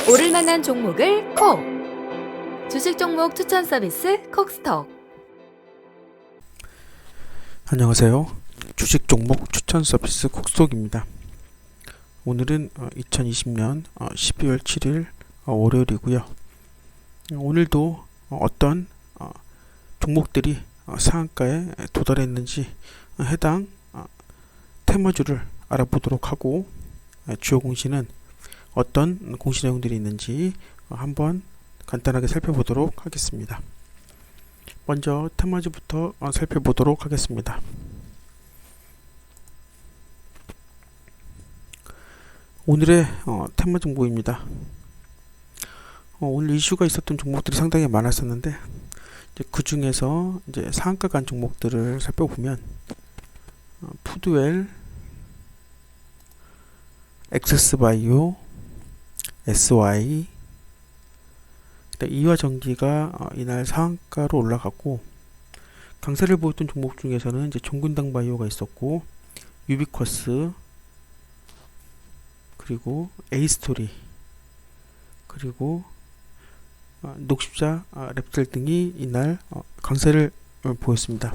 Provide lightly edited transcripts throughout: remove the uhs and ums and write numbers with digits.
오를 만한 종목을 콕! 주식 종목 추천 서비스 콕스톡. 안녕하세요. 주식 종목 추천 서비스 콕스톡입니다. 오늘은 2020년 12월 7일 월요일이고요. 오늘도 어떤 종목들이 상한가에 도달했는지 해당 테마주를 알아보도록 하고, 주요 공시는 어떤 공시 내용들이 있는지 한번 간단하게 살펴보도록 하겠습니다. 먼저 테마주부터 살펴보도록 하겠습니다. 오늘의 테마 정보입니다. 오늘 이슈가 있었던 종목들이 상당히 많았었는데, 그 중에서 이제 상한가 간 종목들을 살펴보면 푸드웰, 엑세스바이오, SY, 이화전기가 이날 상한가로 올라갔고, 강세를 보였던 종목 중에서는 이제 종근당 바이오가 있었고, 유비쿼스, 그리고 에이스토리, 그리고 녹십자 랩셀 등이 이날 강세를 보였습니다.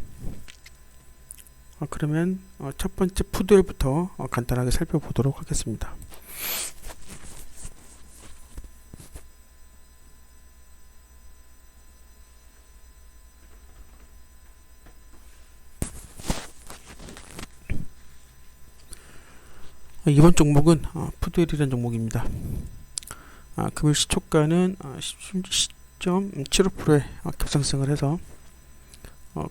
그러면 첫 번째 푸드웰부터 간단하게 살펴보도록 하겠습니다. 이번 종목은 푸드웰이라는 종목입니다. 금일 시초가는 10.75%의 급상승을 해서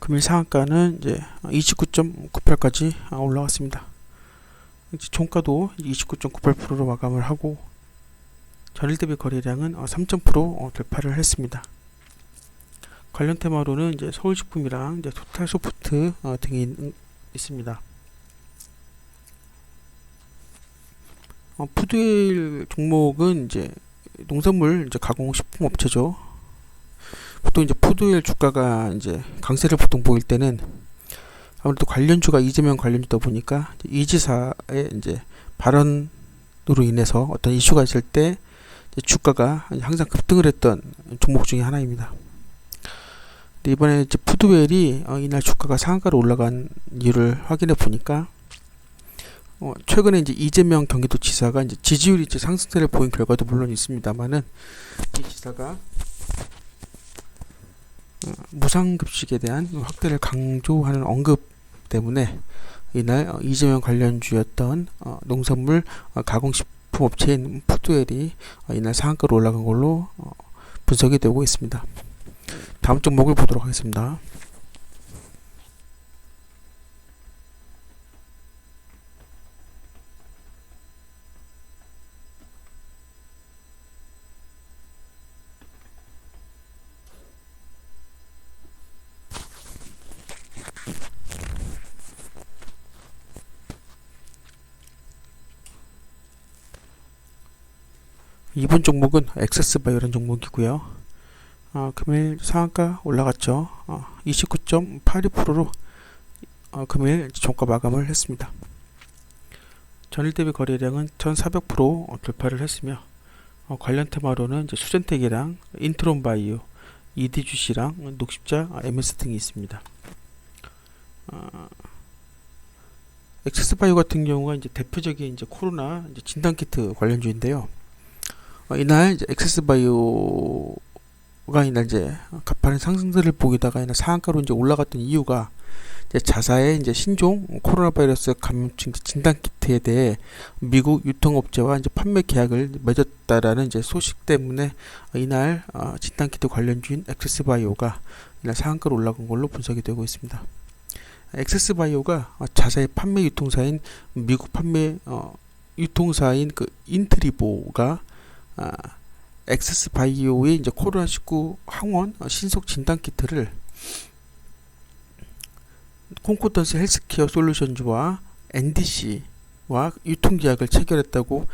금일 상한가는 이제 29.98까지 올라왔습니다. 종가도 29.98%로 마감을 하고, 전일 대비 거래량은 3.0% 돌파를 했습니다. 관련 테마로는 이제 서울식품이랑 이제 토탈소프트 등이 있습니다. 푸드웰 종목은 이제 농산물 이제 가공식품 업체죠. 보통 이제 푸드웰 주가가 이제 강세를 보통 보일 때는 아무래도 관련주가 이재명 관련주다 보니까 이 지사의 이제 발언으로 인해서 어떤 이슈가 있을 때 주가가 항상 급등을 했던 종목 중에 하나입니다. 근데 이번에 이제 푸드웰이 이날 주가가 상한가로 올라간 이유를 확인해 보니까, 최근에 이제 이재명 경기도지사가 이제 지지율이 이제 상승세를 보인 결과도 물론 있습니다만은, 이 지사가 무상급식에 대한 확대를 강조하는 언급 때문에 이날 이재명 관련주였던 농산물 가공식품 업체인 푸드웰이 이날 상한가로 올라간 걸로 분석이 되고 있습니다. 다음 종목을 보도록 하겠습니다. 이번 종목은 엑세스바이오라는 종목이고요. 금일 상한가 올라갔죠. 29.82%로 금일 종가 마감을 했습니다. 전일 대비 거래량은 1400% 돌파를 했으며, 관련 테마로는 이제 수젠텍이랑 인트론바이오, ED주시랑 녹십자 MS 등이 있습니다. 엑세스바이오 같은 경우가 이제 대표적인 이제 코로나 이제 진단키트 관련주인데요. 이날 이제 엑세스바이오가 이날 이제 가파른 상승세를 보이다가 이날 상한가로 이제 올라갔던 이유가, 이제 자사의 이제 신종 코로나 바이러스 감염증 진단키트에 대해 미국 유통업체와 이제 판매 계약을 맺었다라는 이제 소식 때문에 이날 진단키트 관련주인 엑세스바이오가 이날 상한가로 올라간 걸로 분석이 되고 있습니다. 엑세스바이오가 자사의 판매 유통사인 미국 판매 유통사인 그 인트리보가 엑세스바이오의 이제 코로나19 항원 신속 진단키트를 콘코던스 헬스케어 솔루션즈와 NDC와 유통계약을 체결했다고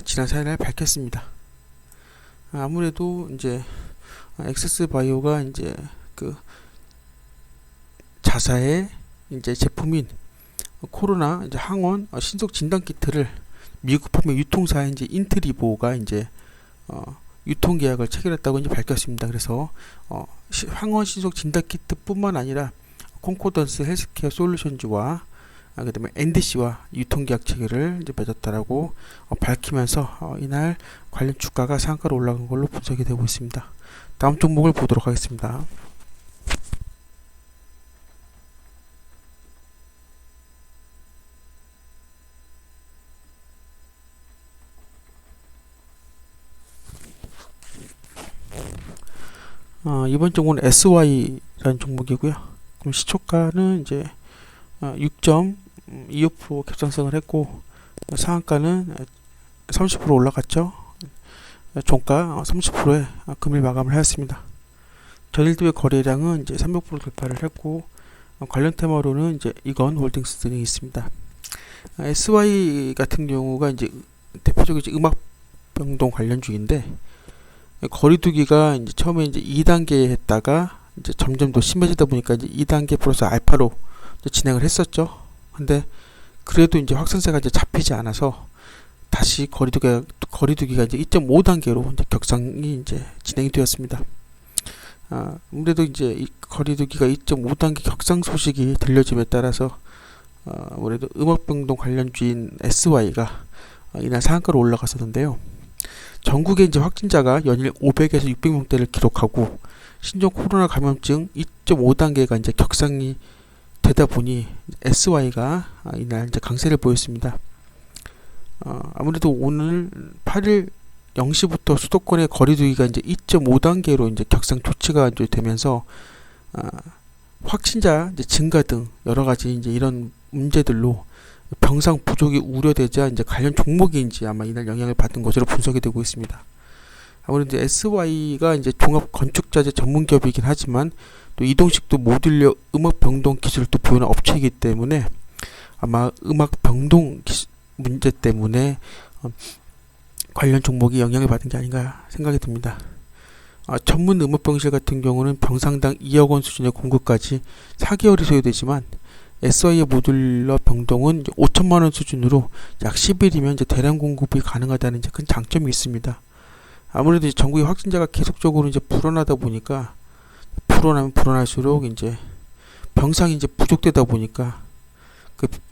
지난 4일 밝혔습니다. 아무래도 이제 엑세스바이오가 이제 그 자사의 이제 제품인 코로나 이제 항원 신속 진단 키트를 미국 판매 유통사인 이제 인트리보가 이제 유통 계약을 체결했다고 이제 밝혔습니다. 그래서 항원 신속 진단 키트뿐만 아니라 콘코던스 헬스케어 솔루션즈와 그다음에 NDC와 유통 계약 체결을 이제 맺었다라고 밝히면서 이날 관련 주가가 상한가로 올라간 걸로 분석이 되고 있습니다. 다음 종목을 보도록 하겠습니다. 이번 종목은 SY라는 종목이고요. 그럼 시초가는 이제 6.25% 갭상승을 했고 상한가는 30% 올라갔죠. 종가 30%에 금일 마감을 하였습니다. 전일 대비 거래량은 이제 300% 돌파를 했고 관련 테마로는 이제 이건 홀딩스 등이 있습니다. SY 같은 경우가 이제 대표적으로 이제 음악 병동 관련주인데 거리두기가 이제 처음에 이제 2단계 했다가 이제 점점 더 심해지다 보니까 이제 2단계 플러스 알파로 진행을 했었죠. 근데 그래도 이제 확산세가 이제 잡히지 않아서 다시 거리두기가 이제 2.5단계로 이제 격상이 이제 진행이 되었습니다. 아무래도 이제 이 거리두기가 2.5단계 격상 소식이 들려짐에 따라서 아무래도 음악병동 관련주인 SY가 이날 상한가로 올라갔었는데요. 전국의 이제 확진자가 연일 500에서 600명대를 기록하고 신종 코로나 감염증 2.5단계가 이제 격상이 되다 보니 SY가 이날 이제 강세를 보였습니다. 아무래도 오늘 8일 0시부터 수도권의 거리두기가 이제 2.5단계로 이제 격상 조치가 이제 되면서 확진자 이제 증가 등 여러 가지 이제 이런 문제들로 병상 부족이 우려되자 이제 관련 종목이 이제 아마 이날 영향을 받은 것으로 분석이 되고 있습니다. 아무래도 SY가 이제 종합 건축자재 전문 기업이긴 하지만 또 이동식도 모듈러 음악 병동 기술을 또 보유하는 업체이기 때문에 아마 음악 병동 문제 때문에 관련 종목이 영향을 받은 게 아닌가 생각이 듭니다. 전문 음악병실 같은 경우는 병상당 2억 원 수준의 공급까지 4개월이 소요되지만 SY의 모듈러 병동은 5천만 원 수준으로 약 10일이면 이제 대량 공급이 가능하다는 이제 큰 장점이 있습니다. 아무래도 이제 전국의 확진자가 계속적으로 이제 불어나다 보니까 불어나면 불어날수록 이제 병상이 이제 부족되다 보니까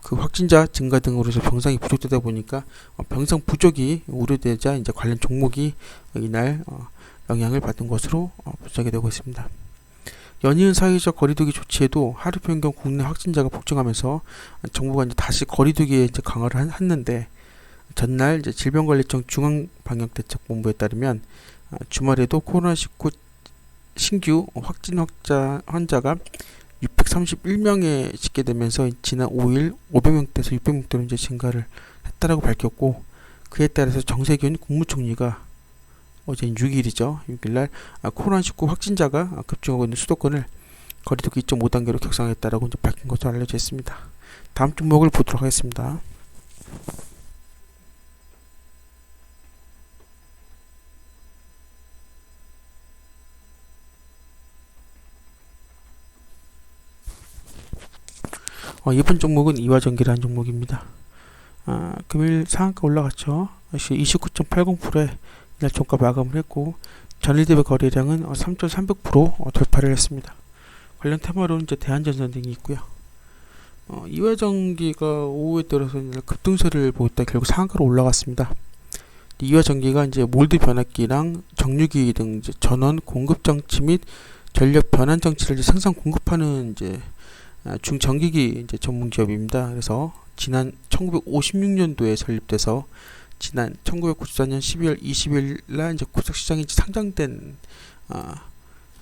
그 확진자 증가 등으로 해서 병상이 부족되다 보니까 병상 부족이 우려되자 이제 관련 종목이 이날 영향을 받은 것으로 분석이 되고 있습니다. 연이은 사회적 거리두기 조치에도 하루 평균 국내 확진자가 폭증하면서 정부가 이제 다시 거리두기에 이제 강화를 했는데 전날 이제 질병관리청 중앙방역대책본부에 따르면 주말에도 코로나19 신규 확진 환자가 631명에 집계되면서 지난 5일 500명대에서 600명대로 이제 증가를 했다라고 밝혔고 그에 따라서 정세균 국무총리가 어제 6일이죠. 6일날 코로나19 확진자가 급증하고 있는 수도권을 거리두기 2.5단계로 격상했다라고 이제 밝힌 것으로 알려져 있습니다. 다음 종목을 보도록 하겠습니다. 이번 종목은 이화전기라는 종목입니다. 금일 상한가 올라갔죠. 29.80%에 이날 종가 마감을 했고 전일 대비 거래량은 3.300% 돌파를 했습니다. 관련 테마로는 이제 대한전선 등이 있고요. 이화전기가 오후에 들어서 급등세를 보였다 결국 상한가로 올라갔습니다. 이화전기가 이제 몰드 변압기랑 정유기 등 이제 전원 공급 장치 및 전력 변환 장치를 이제 생산 공급하는 이제 중전기기 이제 전문 기업입니다. 그래서 지난 1956년도에 설립돼서 지난 1994년 12월 20일 날 이제 코스닥 시장에 상장된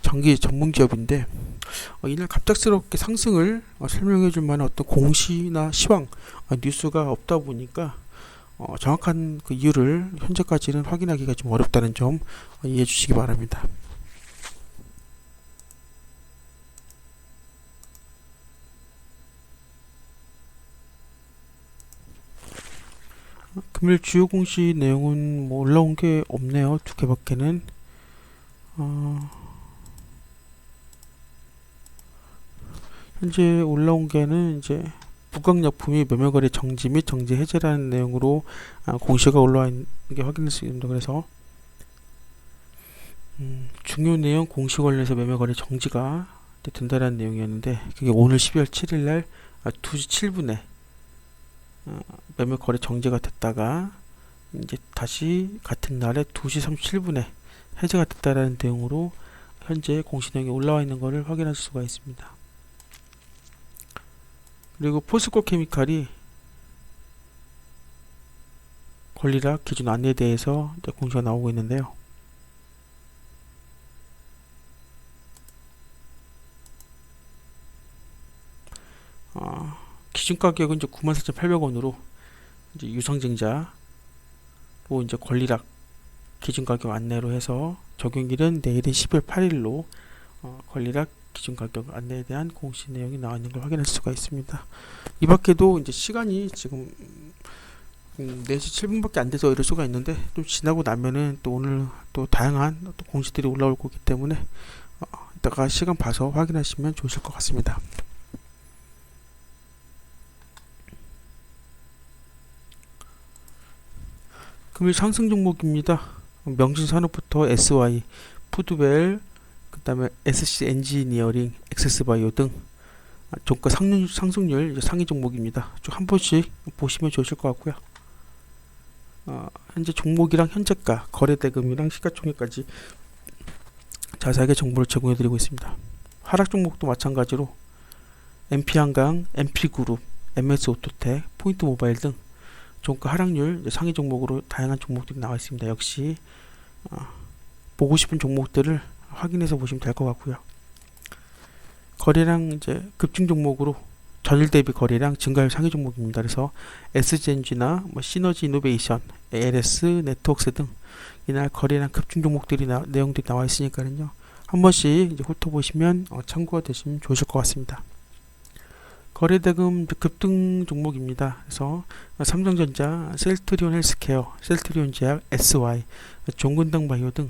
전기 전문 기업인데 이날 갑작스럽게 상승을 설명해 줄 만한 어떤 공시나 시황 뉴스가 없다 보니까 정확한 그 이유를 현재까지는 확인하기가 좀 어렵다는 점 이해해 주시기 바랍니다. 금일 주요 공시 내용은 뭐 올라온 게 없네요. 두 개밖에는. 현재 올라온 게는 이제 북광약품이 매매거래 정지 및 정지 해제라는 내용으로 공시가 올라와 있는 게 확인할 수 있습니다. 그래서 중요 내용 공시 관련해서 매매거래 정지가 된다라는 내용이었는데, 그게 오늘 12월 7일 날 2시 7분에 매매거래 정지가 됐다가 이제 다시 같은 날에 2시 37분에 해제가 됐다라는 내용으로 현재 공시 내용이 올라와 있는 것을 확인할 수가 있습니다. 그리고 포스코 케미칼이 권리락 기준 안내에 대해서 이제 공시가 나오고 있는데요. 기준 가격은 이제 94,800원으로 이제 유상증자로 이제 권리락 기준 가격 안내로 해서 적용일은 내일인 12월 8일로 권리락 기준 가격 안내에 대한 공시 내용이 나와 있는 걸 확인할 수가 있습니다. 이 밖에도 이제 시간이 지금 4시 7분밖에 안 돼서 이럴 수가 있는데, 좀 지나고 나면은 또 오늘 또 다양한 또 공시들이 올라올 거기 때문에 이따가 시간 봐서 확인하시면 좋으실 것 같습니다. 금일 상승 종목입니다. 명진산업부터 SY, 푸드벨, 그 다음에 SC 엔지니어링, 엑세스바이오 등 종가 상승률 상위 종목입니다. 쭉 한 번씩 보시면 좋으실 것 같고요. 현재 종목이랑 현재가, 거래대금이랑 시가총액까지 자세하게 정보를 제공해 드리고 있습니다. 하락 종목도 마찬가지로 MP한강, MP그룹, MS오토텍, 포인트모바일 등 종가 하락률 상위 종목으로 다양한 종목들이 나와 있습니다. 역시 보고 싶은 종목들을 확인해서 보시면 될 것 같고요. 거래량 이제 급증 종목으로 전일 대비 거래량 증가율 상위 종목입니다. 그래서 SGNG나 시너지 이노베이션, ALS, 네트워크스 등 이날 거래량 급증 종목들이 내용들이 나와 있으니까요. 한 번씩 이제 훑어보시면 참고가 되시면 좋으실 것 같습니다. 거래대금 급등 종목입니다. 그래서 삼성전자, 셀트리온 헬스케어, 셀트리온 제약, SY, 종근당 바이오 등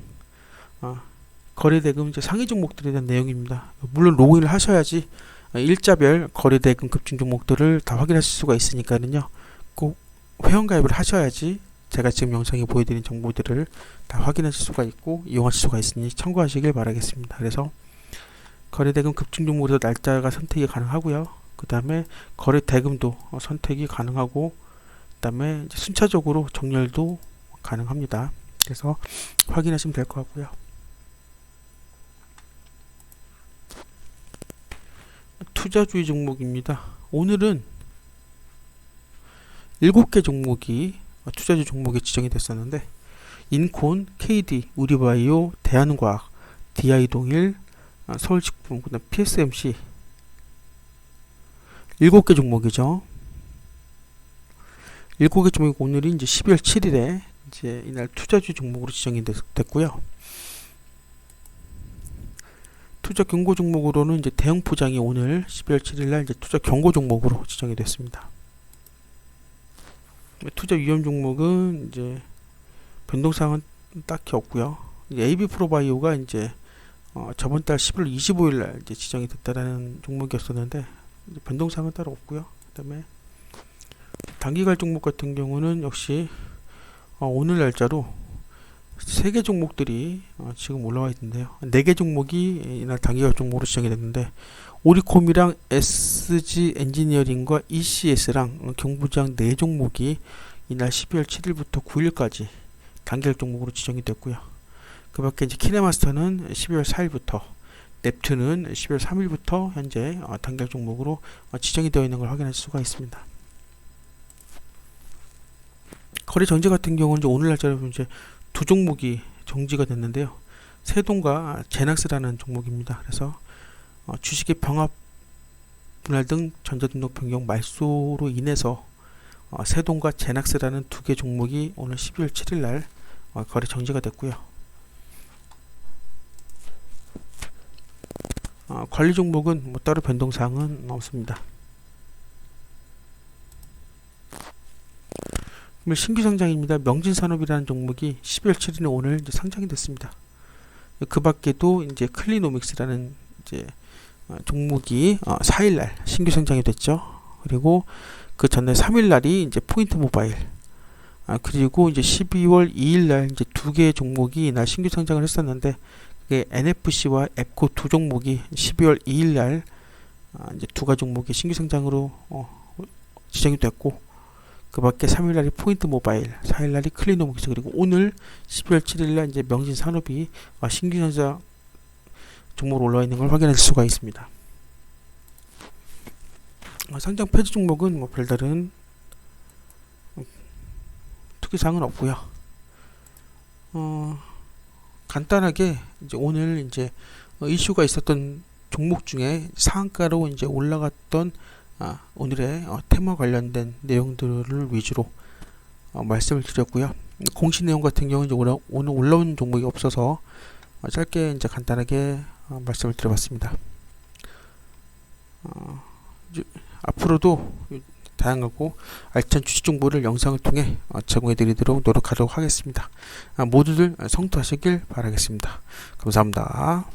거래대금 상위 종목들에 대한 내용입니다. 물론 로그인을 하셔야지 일자별 거래대금 급증 종목들을 다 확인하실 수가 있으니까요. 꼭 회원가입을 하셔야지 제가 지금 영상에 보여드린 정보들을 다 확인하실 수가 있고 이용하실 수가 있으니 참고하시길 바라겠습니다. 그래서 거래대금 급증 종목에서 날짜가 선택이 가능하고요. 그 다음에 거래 대금도 선택이 가능하고, 그 다음에 순차적으로 정렬도 가능합니다. 그래서 확인하시면 될 것 같고요. 투자주의 종목입니다. 오늘은 7개 종목이 투자주 종목에 지정이 됐었는데, 인콘, KD, 우리바이오, 대한과학, DI동일, 서울직분, 그 다음 PSMC 7개 종목이죠. 7개 종목이 오늘이 이제 12월 7일에 이제 이날 투자주 종목으로 지정이 됐고요. 투자 경고 종목으로는 이제 대형 포장이 오늘 12월 7일 날 이제 투자 경고 종목으로 지정이 됐습니다. 투자 위험 종목은 이제 변동사항은 딱히 없고요. AB 프로바이오가 이제 저번 달 11월 25일 날 이제 지정이 됐다라는 종목이었었는데 변동사항은 따로 없고요. 그다음에 단기갈 종목 같은 경우는 역시 오늘 날짜로 3개 종목들이 지금 올라와 있는데요. 4개 종목이 이날 단기갈 종목으로 지정이 됐는데, 오리콤이랑 SG 엔지니어링과 ECS랑 경부장 4종목이 이날 12월 7일부터 9일까지 단기갈 종목으로 지정이 됐고요. 그 밖에 이제 키네마스터는 12월 4일부터, 넵튠은 12월 3일부터 현재 단기갈 종목으로 지정이 되어 있는 걸 확인할 수가 있습니다. 거래 정지 같은 경우는 이제 오늘 날짜로 이제 2종목이 정지가 됐는데요. 세동과 제낙스라는 종목입니다. 그래서 주식의 병합 분할 등 전자등록 변경 말소로 인해서 세동과 제낙스라는 2개 종목이 오늘 12월 7일 날 거래 정지가 됐고요. 관리 종목은 따로 변동사항은 없습니다. 신규 상장입니다. 명진산업이라는 종목이 12월 7일에 오늘 이제 상장이 됐습니다. 그 밖에도 이제 클리노믹스라는 이제 종목이 4일날 신규 상장이 됐죠. 그리고 그 전날 3일 날이 이제 포인트 모바일. 그리고 이제 12월 2일 날 이제 두 개의 종목이 이날 신규 상장을 했었는데, 그게 NFC와 앱코 두 종목이 12월 2일 날 이제 두 가지 종목이 신규 상장으로 지정이 됐고, 그 밖에 3일 날이 포인트 모바일, 4일 날이 클리노믹스, 그리고 오늘 12월 7일 날 이제 명진 산업이 신규 상장 종목으로 올라와 있는 걸 확인할 수가 있습니다. 상장 폐지 종목은 뭐 별다른 특이사항은 없고요. 간단하게 이제 오늘 이제 이슈가 있었던 종목 중에 상한가로 이제 올라갔던 오늘의 테마 관련된 내용들을 위주로 말씀을 드렸고요. 공시 내용 같은 경우는 이제 오늘 올라온 종목이 없어서 짧게 이제 간단하게 말씀을 드려봤습니다. 앞으로도 다양하고 알찬 주식 정보를 영상을 통해 제공해 드리도록 노력하도록 하겠습니다. 모두들 성투하시길 바라겠습니다. 감사합니다.